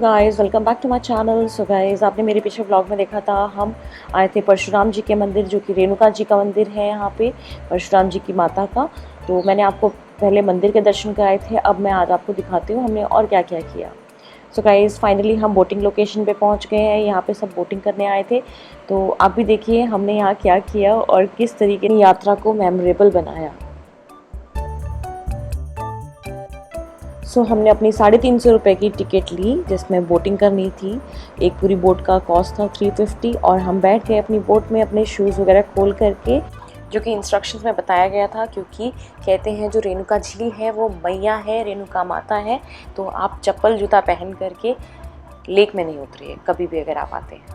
Guys, welcome back to my channel. So guys, आपने मेरे पिछले व्लॉग में देखा था, हम आए थे परशुराम जी के मंदिर, जो कि रेणुका जी का मंदिर है यहाँ पे, परशुराम जी की माता का। तो मैंने आपको पहले मंदिर के दर्शन कराए थे, अब मैं आज आपको दिखाती हूँ हमने और क्या क्या किया। सो गाइस, फाइनली हम बोटिंग लोकेशन पे पहुँच गए हैं। यहाँ पे सब बोटिंग करने आए थे, तो आप भी देखिए हमने यहाँ क्या किया और किस तरीके की यात्रा को मेमोरेबल बनाया। हमने अपनी 350 रुपये की टिकट ली, जिसमें बोटिंग करनी थी। एक पूरी बोट का कॉस्ट था 350, और हम बैठ गए अपनी बोट में अपने शूज़ वगैरह खोल करके, जो कि इंस्ट्रक्शंस में बताया गया था, क्योंकि कहते हैं जो रेणुका झील है वो मैया है, रेणुका माता है, तो आप चप्पल जूता पहन करके लेक में नहीं उतरिए कभी भी अगर आप आते हैं।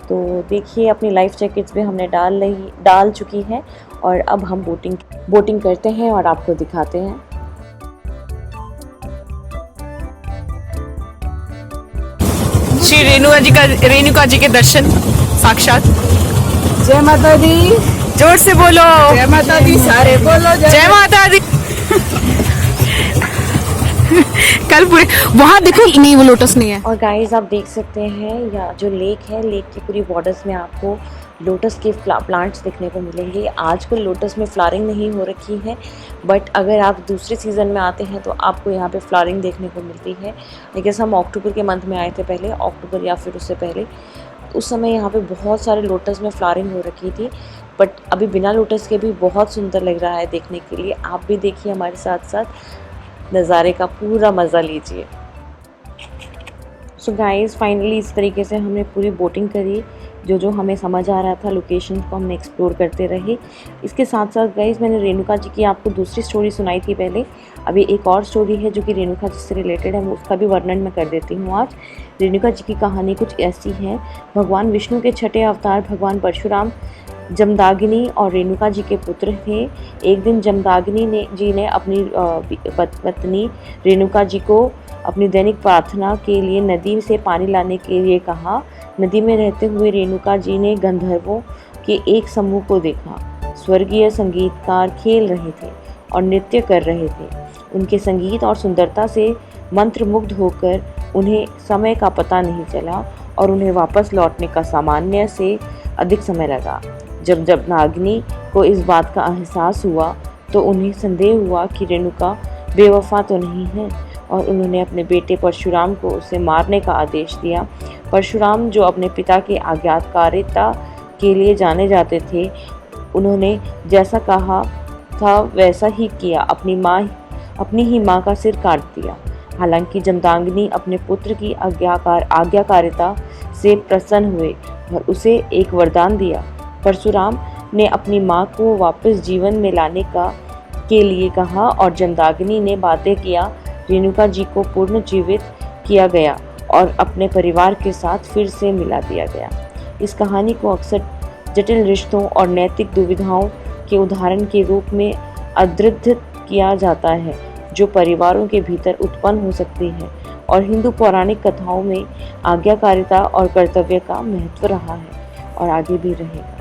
तो देखिए, अपनी लाइफ जैकेट्स भी हमने डाल चुकी हैं, और अब हम बोटिंग करते हैं और आपको दिखाते हैं। श्री रेणुका जी के दर्शन साक्षात। जय माता दी। जोर से बोलो जय माता दी, सारे बोलो जय माता दी। कल पूरे वहाँ देखो, नहीं वो लोटस नहीं है। और गाइस, आप देख सकते हैं या जो लेक है, लेक की पूरी बॉर्डर्स में आपको लोटस के प्लांट्स देखने को मिलेंगे। आजकल लोटस में फ्लावरिंग नहीं हो रखी है, बट अगर आप दूसरे सीज़न में आते हैं तो आपको यहाँ पे फ्लावरिंग देखने को मिलती है। आई गेस हम अक्टूबर के मंथ में आए थे पहले, अक्टूबर या फिर उससे पहले। उस समय यहाँ पे बहुत सारे लोटस में फ्लावरिंग हो रखी थी, बट अभी बिना लोटस के भी बहुत सुंदर लग रहा है देखने के लिए। आप भी देखिए, हमारे साथ साथ नज़ारे का पूरा मज़ा लीजिए। सो गाइस, फाइनली इस तरीके से हमने पूरी बोटिंग करी। जो हमें समझ आ रहा था, लोकेशन को हमने एक्सप्लोर करते रहे। इसके साथ साथ गाइस, मैंने रेणुका जी की आपको दूसरी स्टोरी सुनाई थी पहले, अभी एक और स्टोरी है जो कि रेणुका जी से रिलेटेड है, उसका भी वर्णन मैं कर देती हूँ आज। रेणुका जी की कहानी कुछ ऐसी है। भगवान विष्णु के छठे अवतार भगवान परशुराम जमदाग्नि और रेणुका जी के पुत्र थे। एक दिन जमदाग्नि जी ने अपनी पत्नी रेणुका जी को अपनी दैनिक प्रार्थना के लिए नदी से पानी लाने के लिए कहा। नदी में रहते हुए रेणुका जी ने गंधर्वों के एक समूह को देखा। स्वर्गीय संगीतकार खेल रहे थे और नृत्य कर रहे थे। उनके संगीत और सुंदरता से मंत्रमुग्ध होकर उन्हें समय का पता नहीं चला, और उन्हें वापस लौटने का सामान्य से अधिक समय लगा। जब जमदाग्नि को इस बात का एहसास हुआ तो उन्हें संदेह हुआ कि रेणुका बेवफा तो नहीं है, और उन्होंने अपने बेटे परशुराम को उसे मारने का आदेश दिया। परशुराम, जो अपने पिता की आज्ञाकारिता के लिए जाने जाते थे, उन्होंने जैसा कहा था वैसा ही किया, अपनी ही माँ का सिर काट दिया। हालांकि जमदाग्नि अपने पुत्र की आज्ञाकारिता से प्रसन्न हुए और उसे एक वरदान दिया। परशुराम ने अपनी माँ को वापस जीवन में लाने के लिए कहा, और जमदाग्नि ने बातें किया। रेणुका जी को पुनर्जीवित किया गया और अपने परिवार के साथ फिर से मिला दिया गया। इस कहानी को अक्सर जटिल रिश्तों और नैतिक दुविधाओं के उदाहरण के रूप में अधृत किया जाता है, जो परिवारों के भीतर उत्पन्न हो सकती है, और हिंदू पौराणिक कथाओं में आज्ञाकारिता और कर्तव्य का महत्व रहा है और आगे भी रहेगा।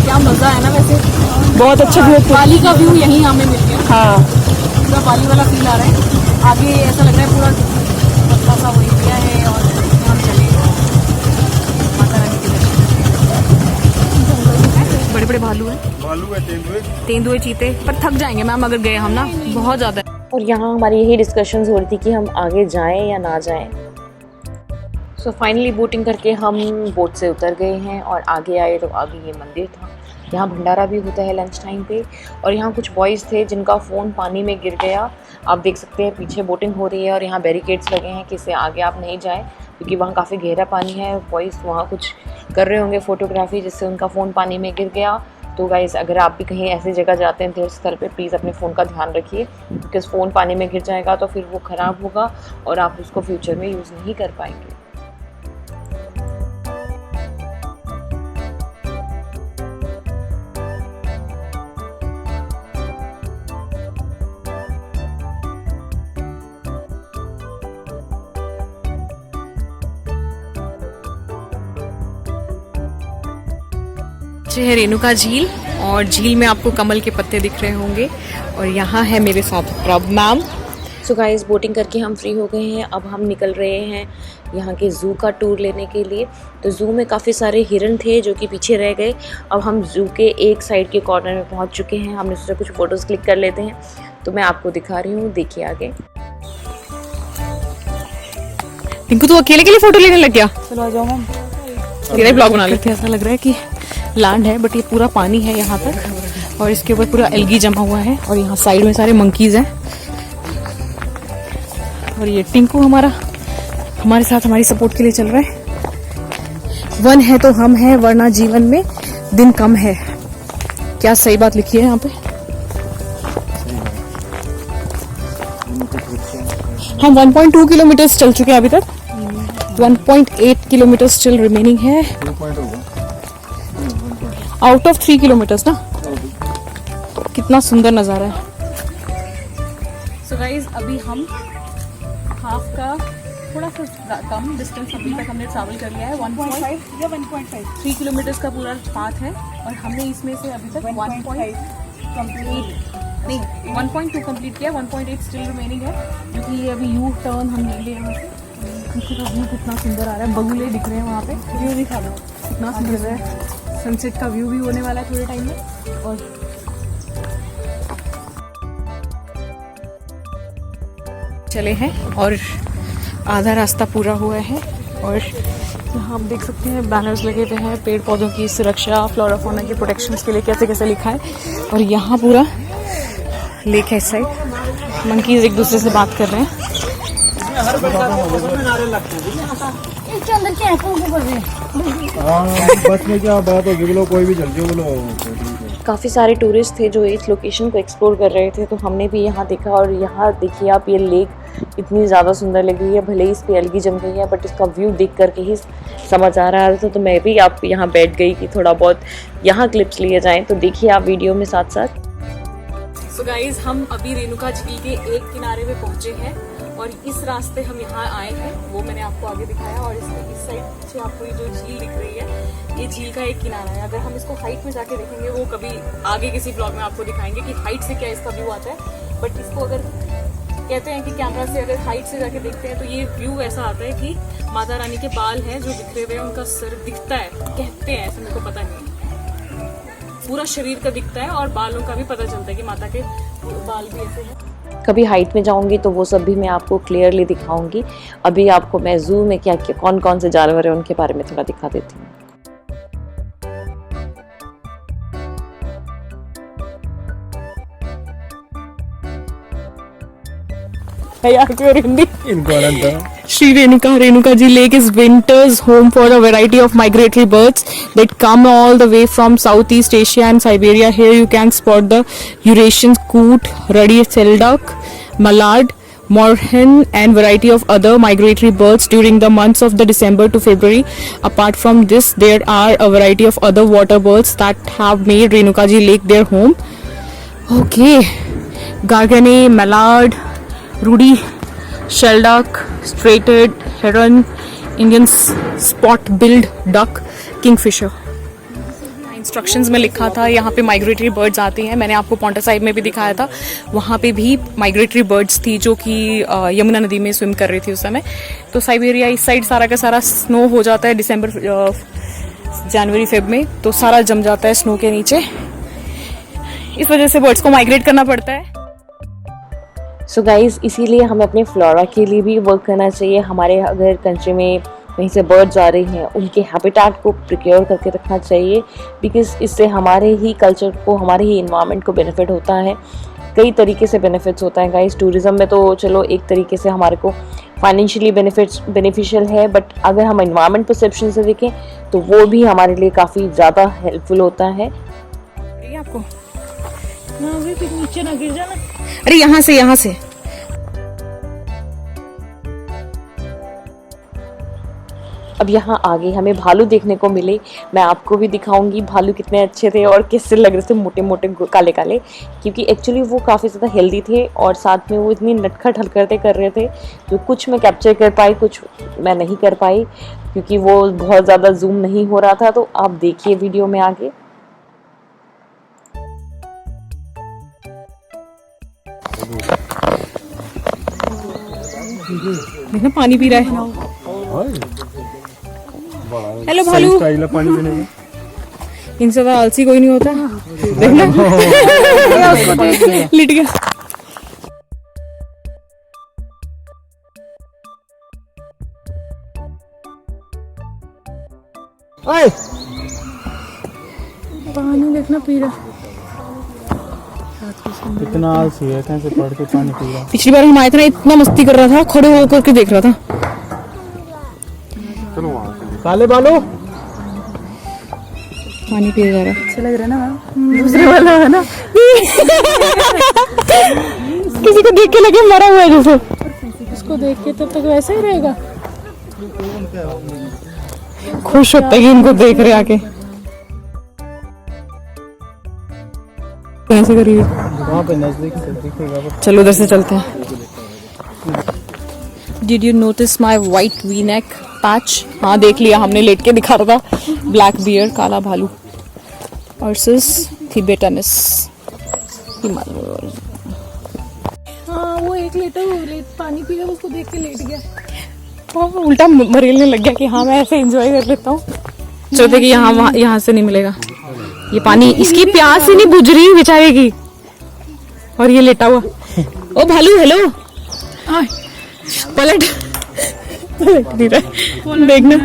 क्या मजा है ना, वैसे बहुत अच्छा व्यू। पाली का व्यू यहीं हमें मिल गया। हाँ, पूरा पाली वाला फील आ रहा है। आगे ऐसा लग रहा है पूरा पतला सा वही गया है, और हम चले माता रानी के दर्शन। बड़े बड़े भालू है, तेंदुए, चीते, पर थक जाएंगे मैम अगर गए हम ना, बहुत ज़्यादा। और यहाँ हमारी यही डिस्कशंस हो रही थी कि हम आगे जाएं या ना जाएं। सो फाइनली बोटिंग करके हम बोट से उतर गए हैं और आगे आए तो आगे ये मंदिर था। यहाँ भंडारा भी होता है लंच टाइम पे, और यहाँ कुछ बॉयज़ थे जिनका फ़ोन पानी में गिर गया। आप देख सकते हैं पीछे बोटिंग हो रही है, और यहाँ बैरिकेड्स लगे हैं कि इससे आगे आप नहीं जाएं, क्योंकि वहाँ काफ़ी गहरा पानी है। बॉयज़ वहाँ कुछ कर रहे होंगे फ़ोटोग्राफी, जिससे उनका फ़ोन पानी में गिर गया। तो गाइस, अगर आप भी कहीं ऐसी जगह जाते हैं तीर्थ स्थल पे, प्लीज़ अपने फ़ोन का ध्यान रखिए, क्योंकि फ़ोन पानी में गिर जाएगा तो फिर वो ख़राब होगा और आप उसको फ्यूचर में यूज़ नहीं कर पाएंगे। ये है रेणुका झील, और झील में आपको कमल के पत्ते दिख रहे होंगे। और यहाँ है मेरे साथ प्रभ मैम, सो गाइस, बोटिंग करके हम फ्री हो गए हैं। अब हम निकल रहे हैं यहाँ के ज़ू का टूर लेने के लिए। तो ज़ू में काफ़ी सारे हिरन थे जो कि पीछे रह गए। अब हम ज़ू के एक साइड के कॉर्नर में पहुँच चुके हैं। हमने सोचा कुछ फ़ोटोज़ क्लिक कर लेते हैं, तो मैं आपको दिखा रही हूँ, देखिए आगे। टिंकू तू अकेले के लिए फोटो लेने लग गया? चलो आ जाओ मैम, तेरा ही ब्लॉग बना लेते हैं। ऐसा लग रहा है कि लैंड है बट ये पूरा पानी है यहाँ तक और इसके ऊपर पूरा एल्गी जमा हुआ है और यहाँ साइड में सारे मंकीज हैं। और ये टिंकू हमारे साथ हमारी सपोर्ट के लिए चल रहा है। वन है तो हम हैं, वरना जीवन में दिन कम है। क्या सही बात लिखी है यहाँ पे। हम 1.2 किलोमीटर चल चुके हैं अभी तक। 1.8 किलोमीटर स्टिल रिमेनिंग है आउट ऑफ 3 किलोमीटर्स ना। कितना सुंदर नज़ारा है। सो गाइज, अभी हम हाफ का थोड़ा सा कम डिस्टेंस अभी तक हमने ट्रैवल कर लिया है। 1.5 या 1.5 3 किलोमीटर्स का पूरा पाथ है और हमने इसमें से अभी तक 1.2 कंप्लीट किया। 1.8 स्टिल रिमेनिंग है क्योंकि ये अभी यू टर्न हम ले लिए यहाँ से। पीछे का व्यू कितना सुंदर आ रहा है, बगुले दिख रहे हैं वहाँ पे, व्यू दिखा दो कितना सुंदर है। सनसेट का व्यू भी होने वाला है थोड़े टाइम में। और चले हैं और आधा रास्ता पूरा हुआ है और यहाँ आप देख सकते हैं बैनर्स लगे हुए हैं पेड़ पौधों की सुरक्षा, फ्लोरा फौना की प्रोटेक्शन के लिए कैसे कैसे लिखा है। और यहाँ पूरा लेक है इस साइड। मंकीज एक दूसरे से बात कर रहे हैं। इसके अंदर क्या है, बस में क्या बात होगी, बोलो कोई भी चल जाओ, बोलो। काफ़ी सारे टूरिस्ट थे जो इस लोकेशन को एक्सप्लोर कर रहे थे, तो हमने भी यहाँ देखा। और यहाँ देखिए आप, ये लेक इतनी ज़्यादा सुंदर लग रही है। भले ही इस पे एल्गी जम गई है बट इसका व्यू देख करके ही समझ आ रहा था। तो मैं भी आप यहाँ बैठ गई कि थोड़ा बहुत यहाँ क्लिप्स लिए जाएँ। तो देखिए आप वीडियो में साथ साथ। सो गाइज, हम अभी रेणुका झील के एक किनारे पे पहुंचे हैं और इस रास्ते हम यहाँ आए हैं, वो मैंने आपको आगे दिखाया। और इसके इस साइड से आपको ये जो झील दिख रही है, ये झील का एक किनारा है। अगर हम इसको हाइट में जाके देखेंगे, वो कभी आगे किसी ब्लॉग में आपको दिखाएंगे कि हाइट से क्या इसका व्यू आता है। बट इसको अगर कहते हैं कि कैमरा से अगर हाइट से जाके देखते हैं तो ये व्यू ऐसा आता है कि माता रानी के बाल हैं जो बिखरे हुए हैं, उनका सर दिखता है, कहते हैं, ऐसा मेरे को पता नहीं, पूरा शरीर का दिखता है और बालों का भी पता चलता है कि माता के बाल भी ऐसे हैं। कभी हाइट में जाऊंगी तो वो सब भी मैं आपको क्लियरली दिखाऊंगी। अभी आपको मैं ज़ू में क्या क्या कौन कौन से जानवर हैं उनके बारे में थोड़ा दिखा देती हूँ। Hindi Sri Renuka Ji Lake is winter's home for a variety of migratory birds that come all the way from Southeast Asia and Siberia. Here you can spot the Eurasian coot, ruddy selduck, mallard, moorhen and variety of other migratory birds during the months of the December to February. Apart from this, there are a variety of other water birds that have made Renuka Ji Lake their home. Okay, gargane, mallard, ruddy shelduck, striated heron, Indian spot billed duck, kingfisher. Instructions में लिखा था यहाँ पे migratory birds आती हैं। मैंने आपको पॉन्टा साहिब में भी दिखाया था, वहाँ पे भी माइग्रेटरी बर्ड्स थी जो कि यमुना नदी में स्विम कर रही थी उस समय। तो साइबेरिया इस साइड सारा का सारा स्नो हो जाता है दिसंबर जनवरी फेब में, तो सारा जम जाता है स्नो के नीचे। इस वजह से बर्ड्स को माइग्रेट करना पड़ता है। सो गाइज़, इसीलिए हमें अपने फ्लोरा के लिए भी वर्क करना चाहिए। हमारे अगर कंट्री में कहीं से बर्ड्स आ रही हैं, उनके हैबिटेट को प्रिक्योर करके रखना चाहिए, बिकॉज इससे हमारे ही कल्चर को, हमारे ही इन्वायरमेंट को बेनिफिट होता है। कई तरीके से बेनिफिट्स होता है गाइज़। टूरिज़्म में तो चलो एक तरीके से हमारे को फाइनेंशियली बेनिफिशियल है, बट अगर हम इन्वायरमेंट परसेप्शन से देखें तो वो भी हमारे लिए काफ़ी ज़्यादा हेल्पफुल होता है। आपको नीचे ना गिर जाना। अरे यहाँ से अब यहाँ आगे हमें भालू देखने को मिले। मैं आपको भी दिखाऊंगी भालू कितने अच्छे थे और कैसे लग रहे थे, मोटे मोटे काले काले, क्योंकि एक्चुअली वो काफ़ी ज़्यादा हेल्दी थे और साथ में वो इतनी नटखट हरकतें कर रहे थे। तो कुछ मैं कैप्चर कर पाई, कुछ मैं नहीं कर पाई क्योंकि वो बहुत ज़्यादा जूम नहीं हो रहा था। तो आप देखिए वीडियो में आगे। देखना पानी पी रहा है। हेलो भालू, स्टाइल है पानी पीने का। इनसे तो आलसी कोई नहीं होता। देखना लिट गया। ओए पानी देखना पी रहा। कितना आलसी है, कैसे पढ़ के पानी पी रहा। पिछली बार हम आए थे ना, इतना मस्ती कर रहा था, खड़े होकर के देख रहा था। चलो वहाँ काले बालों पानी पिए जा रहा है। अच्छा लग रहा है ना दूसरे वाला है ना। किसी को देख के लगे मरा हुआ है जैसे। उसको देख के तब तक वैसा ही रहेगा। खुश होता है कि उनको देख रहे आके। कैसे करिए, वहाँ पे नजदीक से दिखेगा। चलो उधर से चलते हैं। Did you notice my white V-neck patch? हाँ देख लिया हमने, लेट के दिखा रहा था। ब्लैक बियर, काला भालू वर्सेस थिबेटनस हिमालय। हाँ वो एक लेट पानी पी रहा, उसको देख के लेट गया। हाँ उल्टा मरेलने लग गया कि हाँ मैं ऐसे एंजॉय कर लेता हूँ। सोचते कि यहाँ से नहीं मिलेगा ये पानी। इसकी प्यास ही नहीं बुझ रही बेचारे की, और ये लेटा हुआ। ओ भालू हेलो, पलट नहीं रहा। देखना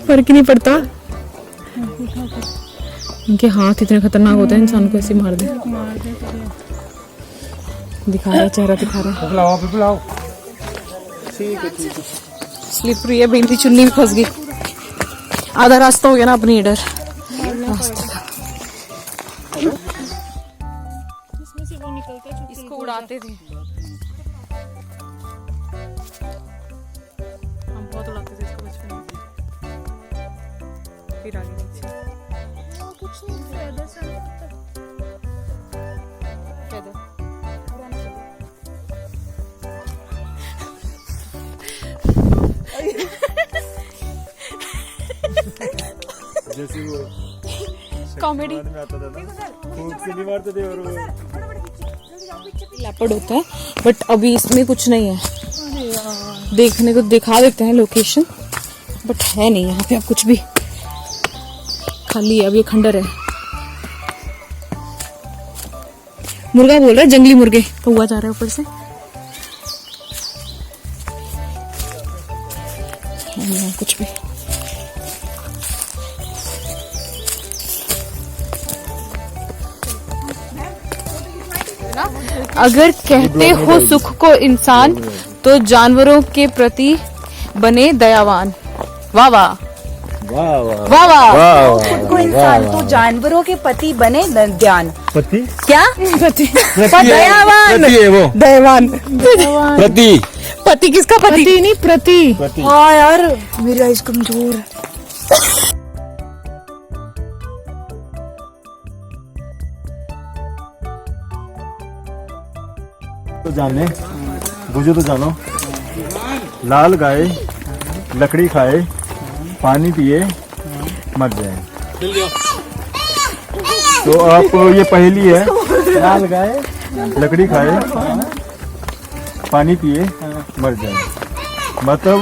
फर्क ही नहीं पड़ता। इनके हाथ इतने खतरनाक होते हैं, इंसान को ऐसे मार दे। दिखा रहा है चेहरा, दिखा रहा है। पिघलाओ। स्लिपरी है, बेंटी चुन्नी भी फंस गई। आधा रास्ता हो गया ना अपनी इधर रास्ते का। इसको उड़ाते थे हम, बहुत उड़ाते थे इसको बचपन में। फिर आगे नीचे जैसे वो कॉमेडी में आता था ना, फूंक से नहीं मारते थे और वो लेपर्ड होता है, बट अभी इसमें कुछ नहीं है। देखने को दिखा देते हैं लोकेशन, बट है नहीं यहाँ पे अब कुछ भी, खाली है। अब ये खंडर है। मुर्गा बोल रहा है, जंगली मुर्गे। कौवा जा रहा है ऊपर से। यहाँ कुछ भी अगर कहते हो सुख को इंसान, तो जानवरों के प्रति बने दयावान। वाह वाह वाह वाह वाह वाह। खुद को इंसान तो जानवरों के पति बने ध्यान। पति क्या दयावान, पति है वो, दयावान। प्रति पति किसका पति नहीं, प्रति। हाँ यार मेरी आइज कमजोर है। तो जाने बुझो तो जानो, लाल गाय लकड़ी खाए, पानी पिए, मर जाए। तो आप ये पहेली है, लाल गाय लकड़ी खाए, पानी पिए, मर जाए। मतलब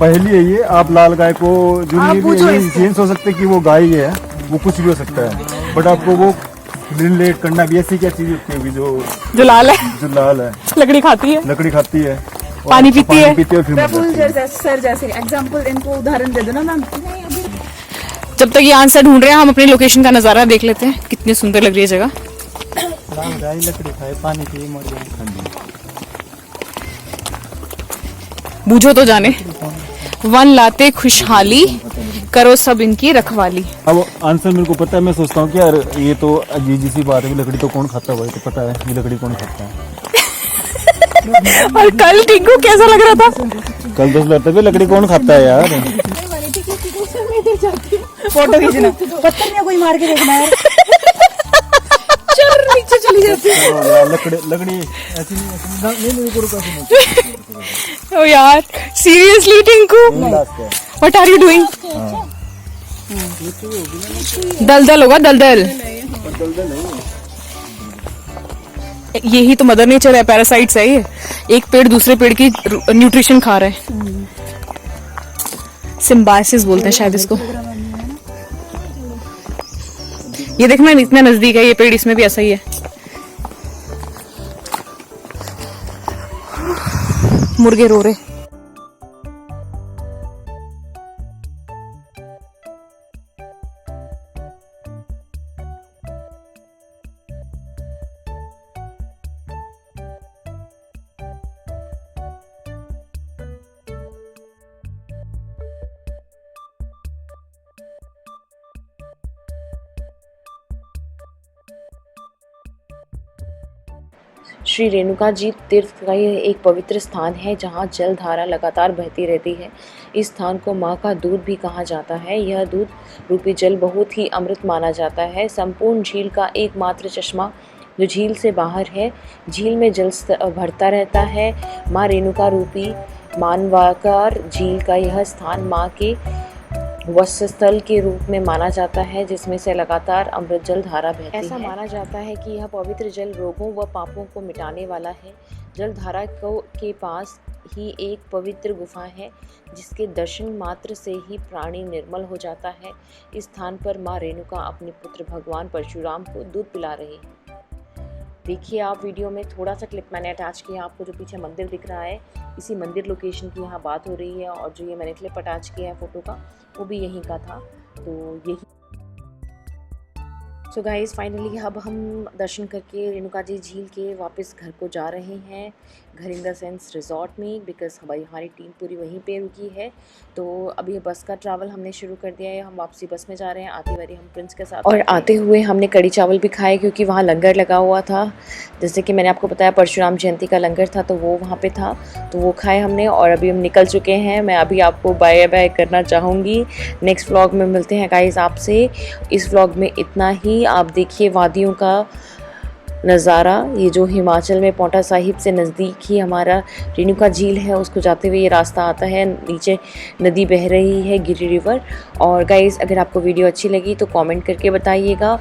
पहेली है ये। आप लाल गाय को जो चेंज हो सकते कि वो गाय है, वो कुछ भी हो सकता है, बट आपको वो रिलेट करना भी ऐसी क्या चीज होती होगी जो लाल है, जो लाल है, लकड़ी खाती है, लकड़ी खाती है, और पानी पीती है, और फिर मर जाती है। सर जैसे एग्जाम्पल, इनको उदाहरण दे दो ना मैम। जब तक ये आंसर ढूंढ रहे हैं, हम अपनी लोकेशन का नजारा देख लेते हैं। कितनी सुंदर लग रही है जगह। गाय लकड़ी खाए, पानी पिए, मर जाए। बूझो तो जाने। वन लाते खुशहाली, करो सब इनकी रखवाली। अब आंसर मेरे को पता है। मैं सोचता हूँ कि यार ये तो अजीब सी बात है, लकड़ी तो कौन खाता है, भाई तो पता है ये लकड़ी कौन खाता है। और कल टिंकू कैसा लग रहा था? कल 10 लगता है लकड़ी कौन खाता है यार। फोटो खींचना, पत्थर में कोई मार के देखना यार। नीचे चली जाती है। लकड़ी ऐसी नहीं ओ यार seriously Tinku, what are you doing? दलदल होगा, दलदल। यही तो मदर नेचर है, पैरासाइट्स है ये। एक पेड़ दूसरे पेड़ की न्यूट्रिशन खा रहा है। सिम्बायोसिस बोलते हैं शायद इसको। ये देखना इतना नजदीक है ये पेड़, इसमें भी ऐसा ही है। मुर्गे रो रहे। श्री रेणुका जी तीर्थ का यह एक पवित्र स्थान है जहाँ जल धारा लगातार बहती रहती है। इस स्थान को माँ का दूध भी कहा जाता है। यह दूध रूपी जल बहुत ही अमृत माना जाता है। संपूर्ण झील का एकमात्र चश्मा जो झील से बाहर है। झील में जल भरता रहता है। माँ रेणुका रूपी मानवाकार झील का यह स्थान माँ के वक्षस्थल के रूप में माना जाता है, जिसमें से लगातार अमृत जल धारा बहती है। ऐसा माना जाता है कि यह पवित्र जल रोगों व पापों को मिटाने वाला है। जल धारा के पास ही एक पवित्र गुफा है, जिसके दर्शन मात्र से ही प्राणी निर्मल हो जाता है। इस स्थान पर माँ रेणुका अपने पुत्र भगवान परशुराम को दूध पिला रहे हैं। देखिए आप वीडियो में थोड़ा सा क्लिप मैंने अटैच किया, आपको जो पीछे मंदिर दिख रहा है इसी मंदिर लोकेशन की यहाँ बात हो रही है, और जो ये मैंने क्लिप अटैच किया है फ़ोटो का वो भी यहीं का था। तो यही सो गाइस फाइनली अब हम दर्शन करके रेणुका जी झील के वापस घर को जा रहे हैं। घर इन द सेंस रिजॉर्ट में, बिकॉज हमारी टीम पूरी वहीं पे रुकी है। तो अभी बस का ट्रैवल हमने शुरू कर दिया है। हम वापसी बस में जा रहे हैं। आती बारी हम प्रिंस के साथ, और आते हुए हमने कड़ी चावल भी खाए क्योंकि वहाँ लंगर लगा हुआ था। जैसे कि मैंने आपको बताया परशुराम जयंती का लंगर था, तो वो वहाँ पे था, तो वो खाए हमने। और अभी हम निकल चुके हैं। मैं अभी आपको बाय बाय करना चाहूँगी। नेक्स्ट व्लॉग में मिलते हैं गाइस आपसे। इस व्लॉग में इतना ही। आप देखिए वादियों का नज़ारा, ये जो हिमाचल में पांवटा साहिब से नज़दीक ही हमारा रेणुका झील है, उसको जाते हुए ये रास्ता आता है। नीचे नदी बह रही है, गिरी रिवर। और गाइस अगर आपको वीडियो अच्छी लगी तो कमेंट करके बताइएगा,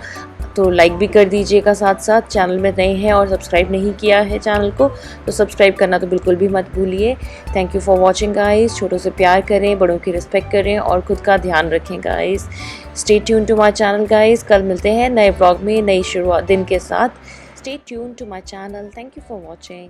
तो लाइक भी कर दीजिएगा। साथ साथ चैनल में नए हैं और सब्सक्राइब नहीं किया है चैनल को तो सब्सक्राइब करना तो बिल्कुल भी मत भूलिए। Thank you for watching guys. छोटों से प्यार करें, बड़ों की रिस्पेक्ट करें और खुद का ध्यान रखें guys. Stay tune to my channel guys. कल मिलते हैं नए व्लॉग में नई शुरुआत दिन के साथ। Stay tuned to my channel. Thank you for watching.